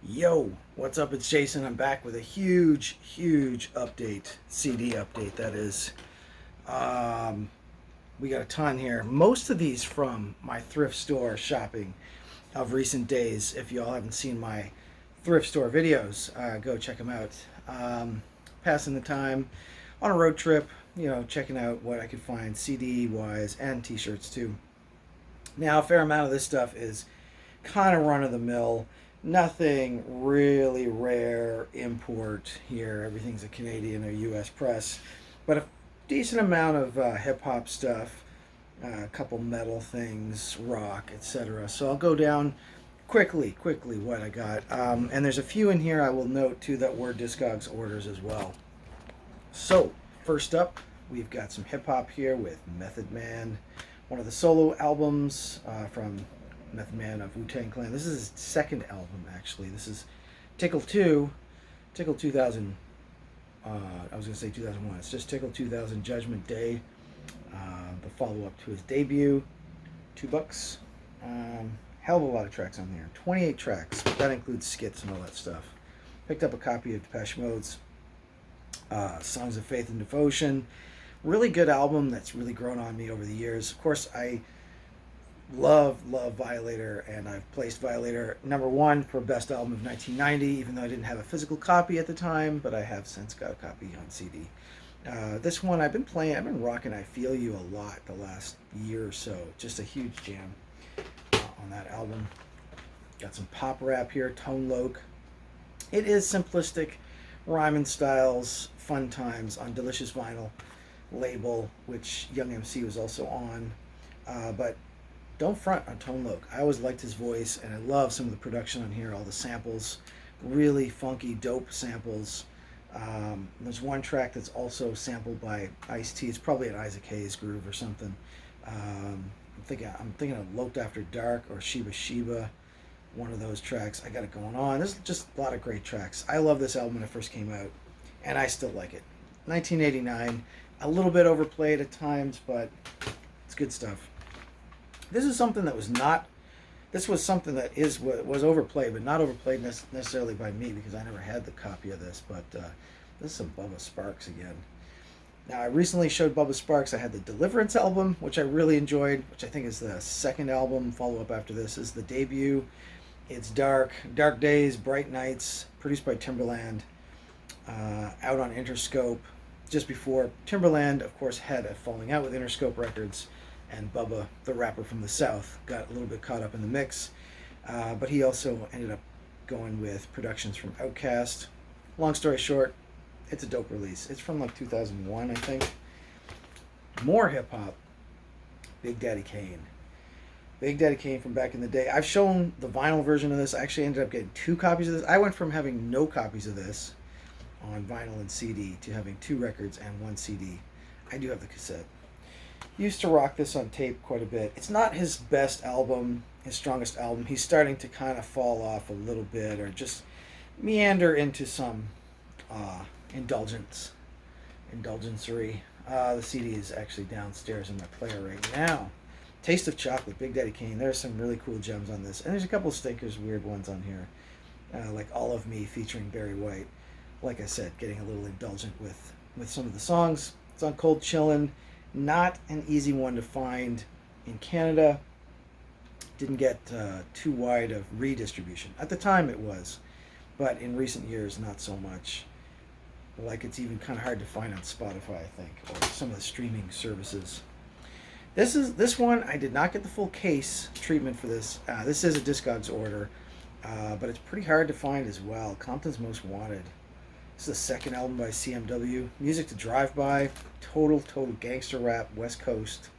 Yo, what's up? It's Jason. I'm back with a huge update, CD update, that is. Um, we got a ton here. Most of these from my thrift store shopping of recent days. If y'all haven't seen my thrift store videos, go check them out. Passing the time on a road trip, checking out what I could find CD wise and t shirts too. Now, a fair amount of this stuff is kind of run of the mill. Nothing really rare import here. Everything's a Canadian or U.S. press, but a decent amount of hip hop stuff, a couple metal things, rock, etc. So I'll go down quickly what I got. And there's a few in here I will note too that were Discogs orders as well. So first up, we've got some hip hop here with Method Man, one of the solo albums from Method Man of Wu-Tang Clan. This is his second album, actually. This is Tickle 2, Tickle 2000, I was going to say 2001. It's just Tickle 2000 Judgment Day, the follow-up to his debut, $2. Hell of a lot of tracks on there. 28 tracks. That includes skits and all that stuff. Picked up a copy of Depeche Mode's Songs of Faith and Devotion. Really good album that's really grown on me over the years. Of course, I love Violator, and I've placed Violator #1 for best album of 1990, even though I didn't have a physical copy at the time, but I have since got a copy on CD. This one I've been rocking I Feel You a lot the last year or so. Just a huge jam on that album. Got some pop rap here, Tone Loc. It is simplistic rhyming styles, fun times on Delicious Vinyl label, which Young MC was also on, but don't front on Tone Loc. I always liked his voice, and I love some of the production on here, all the samples, really funky, dope samples. There's one track that's also sampled by Ice-T. It's probably an Isaac Hayes groove or something. I'm thinking of Loped After Dark or Sheba Sheba, one of those tracks. I got it going on. There's just a lot of great tracks. I love this album when it first came out, and I still like it. 1989, a little bit overplayed at times, but it's good stuff. This is something that was not. This was something that was overplayed, but not overplayed necessarily by me because I never had the copy of this. But this is some Bubba Sparks again. Now, I recently showed Bubba Sparks. I had the Deliverance album, which I really enjoyed, which I think is the second album. Follow up after this is the debut. It's dark days, bright nights. Produced by Timbaland. Out on Interscope. Just before Timbaland, of course, had a falling out with Interscope Records. And Bubba, the rapper from the South, got a little bit caught up in the mix. But he also ended up going with productions from Outkast. Long story short, it's a dope release. It's from like 2001, I think. More hip-hop. Big Daddy Kane. Big Daddy Kane from back in the day. I've shown the vinyl version of this. I actually ended up getting 2 copies of this. I went from having no copies of this on vinyl and CD to having 2 records and 1 CD. I do have the cassette. Used to rock this on tape quite a bit. It's not his best album, his strongest album. He's starting to kind of fall off a little bit or just meander into some indulgencery. The CD is actually downstairs in my player right now. Taste of Chocolate, Big Daddy Kane. There's some really cool gems on this. And there's a couple stinkers, weird ones on here. Like All of Me featuring Barry White. Like I said, getting a little indulgent with some of the songs. It's on Cold Chillin'. Not an easy one to find in Canada. Didn't get too wide of redistribution. At the time it was, but in recent years not so much. Like it's even kind of hard to find on Spotify, I think, or some of the streaming services. This one, I did not get the full case treatment for this. This is a Discogs order, but it's pretty hard to find as well. Compton's Most Wanted. This is the second album by CMW. Music to Drive By. Total gangster rap, West Coast.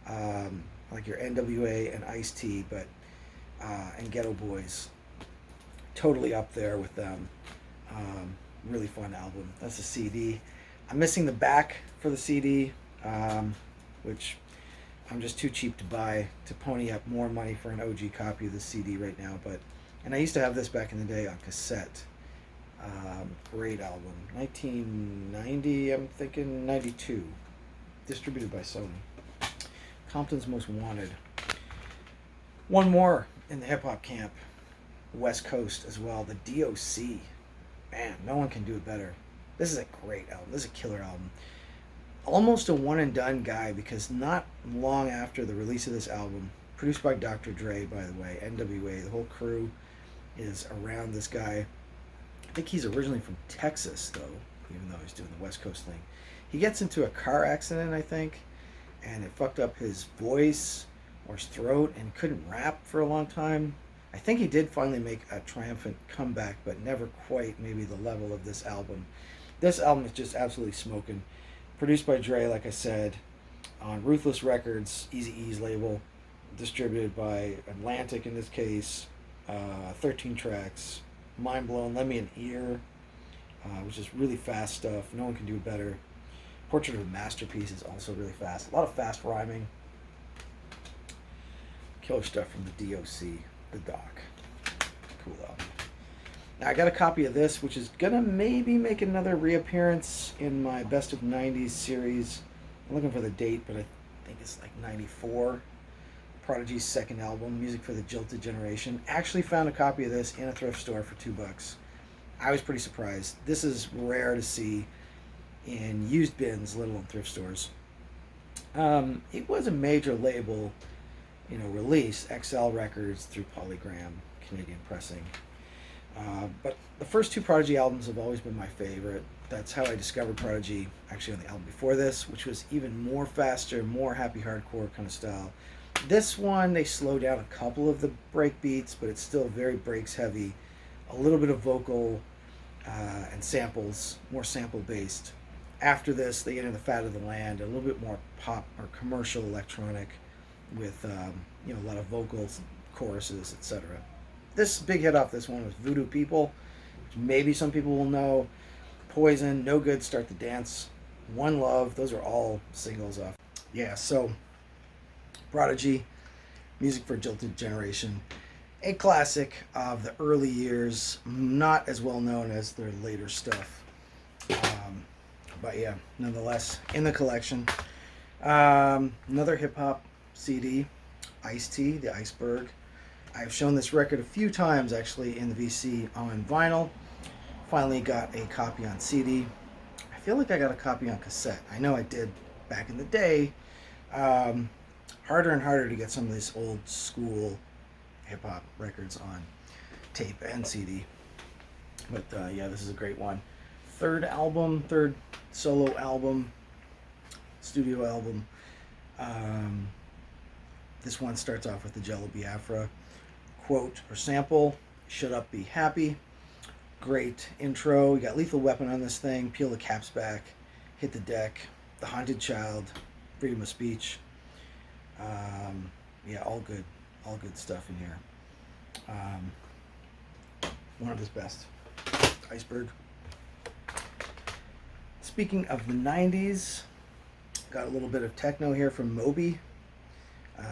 Like your NWA and Ice-T, but and Ghetto Boys. Totally up there with them. Really fun album. That's a CD. I'm missing the back for the CD, which I'm just too cheap to buy to pony up more money for an OG copy of the CD right now. And I used to have this back in the day on cassette. Great album. 1990, I'm thinking 92. Distributed by Sony. Compton's Most Wanted. One more in the hip-hop camp. West Coast as well. The DOC, man, no one can do it better. This is a great album. This is a killer album. Almost a one and done guy, because not long after the release of this album, produced by Dr. Dre, by the way, NWA, the whole crew is around this guy. I think he's originally from Texas, though, even though he's doing the West Coast thing. He gets into a car accident, I think, and it fucked up his voice or his throat, and couldn't rap for a long time. I think he did finally make a triumphant comeback, but never quite maybe the level of this album. This album is just absolutely smoking. Produced by Dre, like I said, on Ruthless Records, Eazy-E's label, distributed by Atlantic in this case. 13 tracks, mind blown. Lend Me an Ear, which is really fast stuff. No one can do it better. Portrait of a Masterpiece is also really fast. A lot of fast rhyming. Killer stuff from the DOC, the Doc. Cool album. Now I got a copy of this, which is gonna maybe make another reappearance in my Best of 90s series. I'm looking for the date, but I think it's like 94. Prodigy's second album, Music for the Jilted Generation. Actually found a copy of this in a thrift store for $2. I was pretty surprised. This is rare to see in used bins, let alone thrift stores. It was a major label, release, XL Records through Polygram, Canadian Pressing. But the first two Prodigy albums have always been my favorite. That's how I discovered Prodigy, actually on the album before this, which was even more faster, more happy hardcore kind of style. This one, they slow down a couple of the break beats, but it's still very breaks heavy. A little bit of vocal and samples, more sample based. After this, they get into the fat of the land, a little bit more pop or commercial electronic with a lot of vocals, choruses, etc. This big hit off this one was Voodoo People, which maybe some people will know. Poison, No Good, Start the Dance, One Love, those are all singles off. Yeah, so Prodigy, Music for a Jilted Generation, a classic of the early years, not as well known as their later stuff. But yeah, nonetheless, in the collection. Another hip-hop CD, Ice-T, The Iceberg. I've shown this record a few times, actually, in the VC on vinyl. Finally got a copy on CD. I feel like I got a copy on cassette. I know I did back in the day. Harder and harder to get some of these old school hip-hop records on tape and CD. But yeah, this is a great one. Third solo album, studio album. This one starts off with the Jello Biafra quote or sample, "Shut Up, Be Happy." Great intro. You got Lethal Weapon on this thing, Peel the Caps Back, Hit the Deck, The Haunted Child, Freedom of Speech. Yeah, all good stuff in here. One of his best. Iceberg. Speaking of the 90s, got a little bit of techno here from Moby.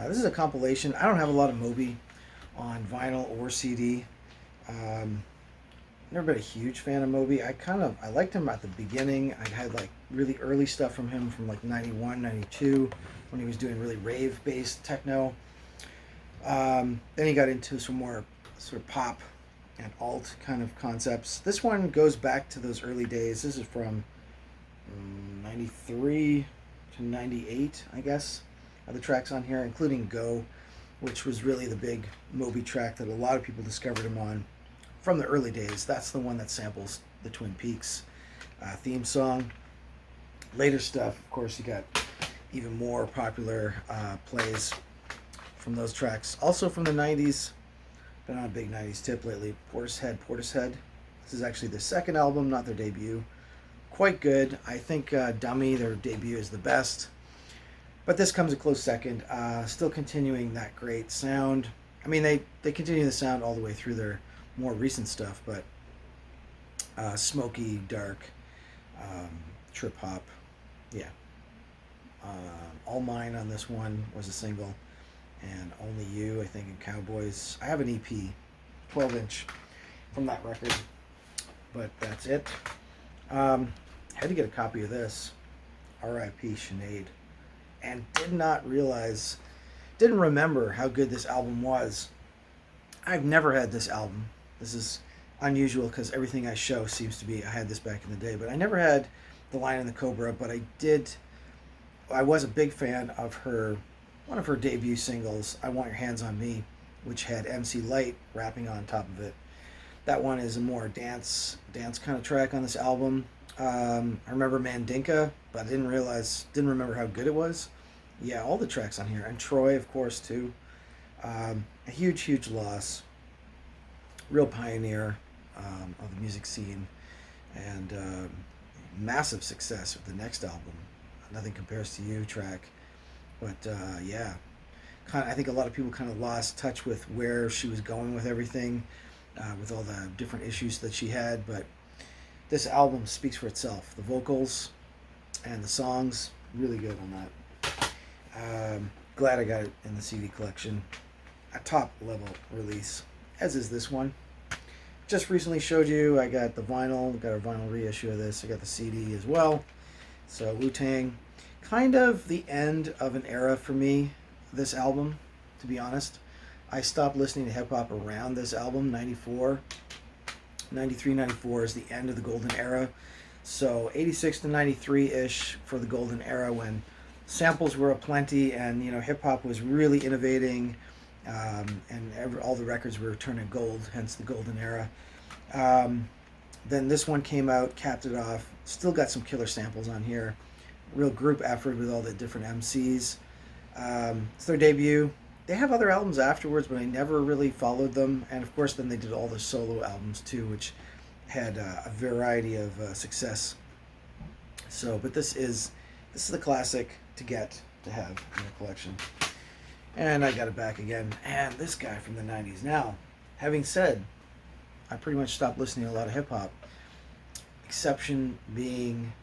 This is a compilation. I don't have a lot of Moby on vinyl or CD. Never been a huge fan of Moby. I liked him at the beginning. I had like really early stuff from him from like 91, 92 when he was doing really rave-based techno. Then he got into some more sort of pop and alt kind of concepts. This one goes back to those early days. This is from 93 to 98, I guess, are the tracks on here, including Go, which was really the big Moby track that a lot of people discovered him on from the early days. That's the one that samples the Twin Peaks theme song. Later stuff, of course, you got even more popular plays from those tracks. Also from the 90s, been on a big 90s tip lately, Portishead. This is actually their second album, not their debut. Quite good. I think Dummy, their debut, is the best. But this comes a close second. Still continuing that great sound. I mean, they continue the sound all the way through their more recent stuff, but smoky, dark, trip hop. Yeah. All Mine on this one was a single. And Only You, I think, and Cowboys. I have an EP, 12-inch, from that record. But that's it. Had to get a copy of this, R.I.P. Sinead, and didn't remember how good this album was. I've never had this album This is unusual because everything I show seems to be, I had this back in the day, but I never had The Lion and the Cobra, but I was a big fan of one of her debut singles, I Want Your Hands on Me, which had MC Light rapping on top of it. That one is a more dance kind of track on this album. I remember Mandinka, but I didn't remember how good it was. Yeah, all the tracks on here, and Troy, of course, too. A huge loss. Real pioneer of the music scene, and massive success with the next album, Nothing Compares to You track. But yeah, I think a lot of people kind of lost touch with where she was going with everything, with all the different issues that she had. But this album speaks for itself. The vocals and the songs, really good on that. Glad I got it in the CD collection. A top level release, as is this one. Just recently showed you I got the vinyl, got a vinyl reissue of this. I got the CD as well. So Wu-Tang, kind of the end of an era for me, this album, to be honest. I stopped listening to hip-hop around this album, 94. 93, 94 is the end of the golden era. So 86 to 93-ish for the golden era, when samples were aplenty and hip-hop was really innovating, and all the records were turning gold, hence the golden era. Then this one came out, capped it off. Still got some killer samples on here. Real group effort with all the different MCs. It's their debut. They have other albums afterwards, but I never really followed them. And of course, then they did all the solo albums too, which had a variety of success. So, but this is the classic to have in your collection. And I got it back again. And this guy from the 90s. Now, having said, I pretty much stopped listening to a lot of hip hop. Exception being,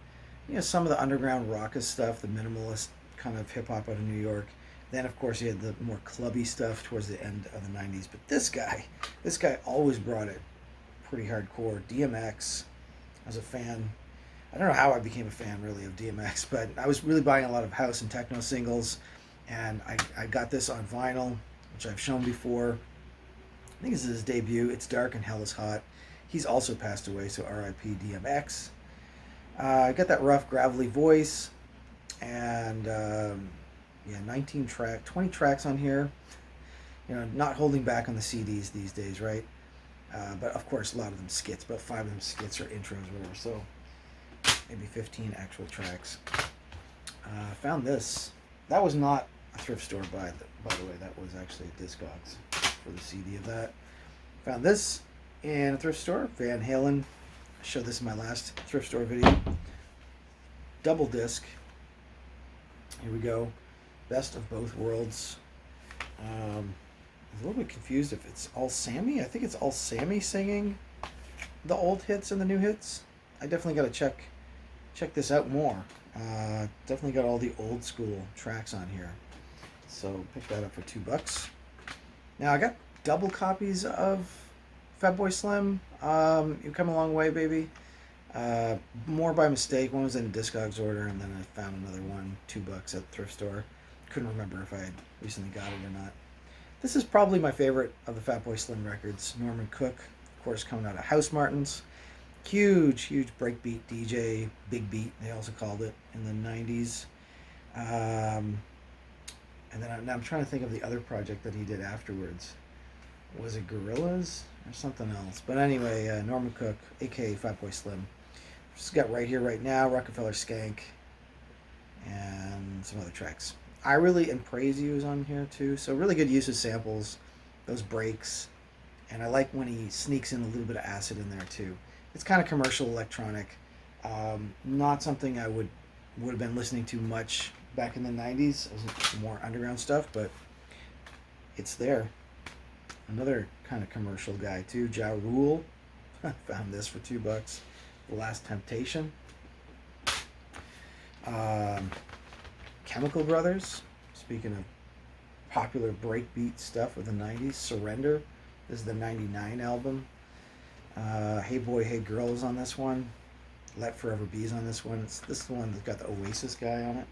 some of the underground raucous stuff, the minimalist kind of hip hop out of New York. Then, of course, you had the more clubby stuff towards the end of the 90s. But this guy always brought it pretty hardcore. DMX, I was a fan. I don't know how I became a fan, really, of DMX, but I was really buying a lot of house and techno singles. And I got this on vinyl, which I've shown before. I think this is his debut. It's Dark and Hell is Hot. He's also passed away, so R.I.P. DMX. I got that rough, gravelly voice. And, 20 tracks on here. Not holding back on the CDs these days, right? But, of course, a lot of them skits. About 5 of them skits or intros or whatever. So, maybe 15 actual tracks. Found this. That was not a thrift store, by the way. That was actually a Discogs for the CD of that. Found this in a thrift store, Van Halen. I showed this in my last thrift store video. Double disc. Here we go. Best of Both Worlds. I was a little bit confused if it's all Sammy. I think it's all Sammy singing the old hits and the new hits. I definitely got to check this out more. Definitely got all the old school tracks on here. So pick that up for $2. Now I got double copies of Fatboy Slim. You Come a Long Way, Baby. More by mistake. One was in a Discogs order, and then I found another one, $2 at the thrift store. Couldn't remember if I had recently got it or not. This is probably my favorite of the Fatboy Slim records. Norman Cook, of course, coming out of House Martins. Huge breakbeat DJ, big beat, they also called it, in the 90s. And then I'm trying to think of the other project that he did afterwards. Was it Gorillaz or something else? But anyway, Norman Cook, a.k.a. Fatboy Slim. Just got Right Here, Right Now, Rockefeller Skank, and some other tracks. I Really and Praise You is on here too. So really good use of samples, those breaks. And I like when he sneaks in a little bit of acid in there too. It's kind of commercial electronic. Not something I would have been listening to much back in the 90s. It was more underground stuff, but it's there. Another kind of commercial guy too, Ja Rule. Found this for $2. The Last Temptation. Chemical Brothers. Speaking of popular breakbeat stuff of the 90s, Surrender. This is the 99 album. Hey Boy, Hey Girl is on this one. Let Forever Be is on this one. This is the one that's got the Oasis guy on it.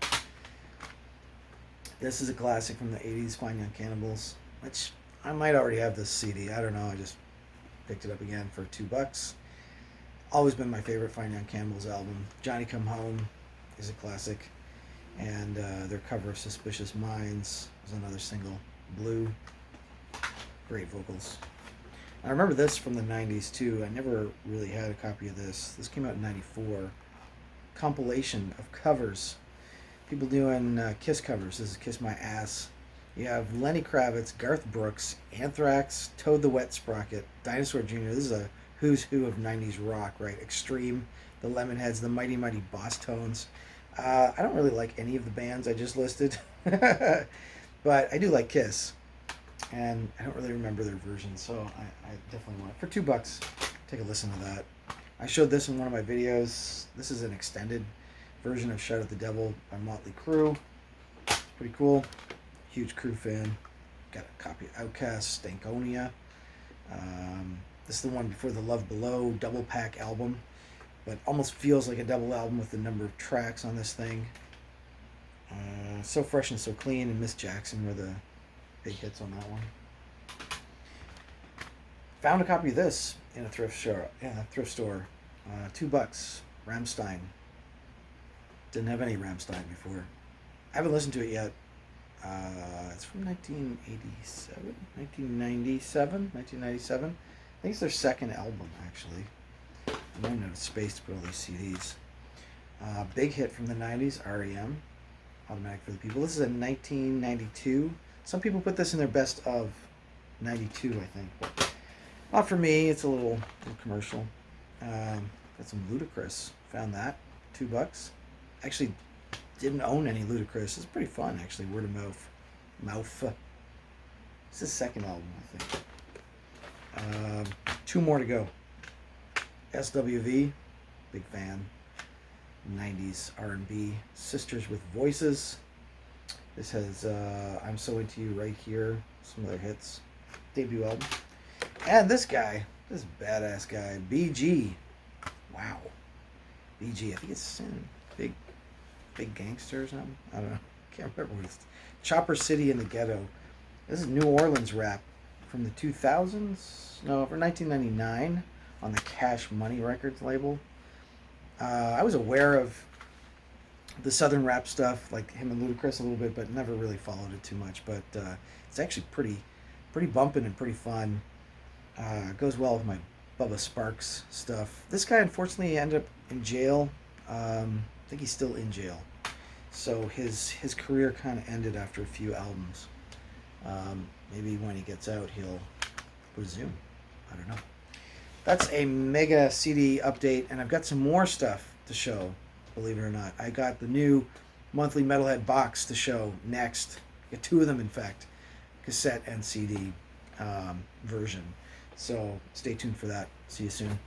This is a classic from the 80s, Fine Young Cannibals, which I might already have this CD. I don't know. I just Picked it up again for $2. Always been my favorite Fine Young Cannibals album. Johnny Come Home is a classic. And their cover of Suspicious Minds was another single. Blue. Great vocals. I remember this from the 90s too. I never really had a copy of this. This came out in 94. Compilation of covers. People doing Kiss covers. This is Kiss My Ass. You have Lenny Kravitz, Garth Brooks, Anthrax, Toad the Wet Sprocket, Dinosaur Jr. This is a who's who of 90s rock, right? Extreme, the Lemonheads, the Mighty Mighty Boss Tones. I don't really like any of the bands I just listed, but I do like Kiss, and I don't really remember their version, so I definitely want it. For $2, take a listen to that. I showed this in one of my videos. This is an extended version of Shout at the Devil by Motley Crue. Pretty cool. Huge Crue fan. Got a copy of Outcast, Stankonia. This is the one before the Love Below double pack album, but almost feels like a double album with the number of tracks on this thing. So Fresh and So Clean and Miss Jackson were the big hits on that one. Found a copy of this in a thrift store. Yeah, thrift store. $2. Rammstein. Didn't have any Rammstein before. I haven't listened to it yet. It's from 1997. I think it's their second album, actually. I'm running out of space to put all these CDs. Big hit from the 90s, REM. Automatic for the People. This is a 1992. Some people put this in their best of 92, I think. But not for me. It's a little commercial. Got some Ludacris. Found that. $2. Actually, didn't own any Ludacris. It's pretty fun, actually. Word of mouth. It's his second album, I think. 2 more to go. SWV, big fan. 90s R&B. Sisters with Voices. This has I'm So Into You Right Here. Some of their hits. Debut album. And this guy. This badass guy. BG. Wow. BG. I think it's Big Gangster or something. I don't know. Can't remember what it's. Chopper City in the Ghetto. This is New Orleans rap from the 2000s. No, for 1999 on the Cash Money Records label. I was aware of the Southern rap stuff, like him and Ludacris a little bit, but never really followed it too much. But it's actually pretty bumping and pretty fun. Goes well with my Bubba Sparks stuff. This guy unfortunately ended up in jail. I think he's still in jail. So his career kind of ended after a few albums. Maybe when he gets out, he'll resume. I don't know. That's a mega CD update, and I've got some more stuff to show, believe it or not. I got the new monthly Metalhead box to show next. I got 2 of them, in fact, cassette and CD version. So stay tuned for that. See you soon.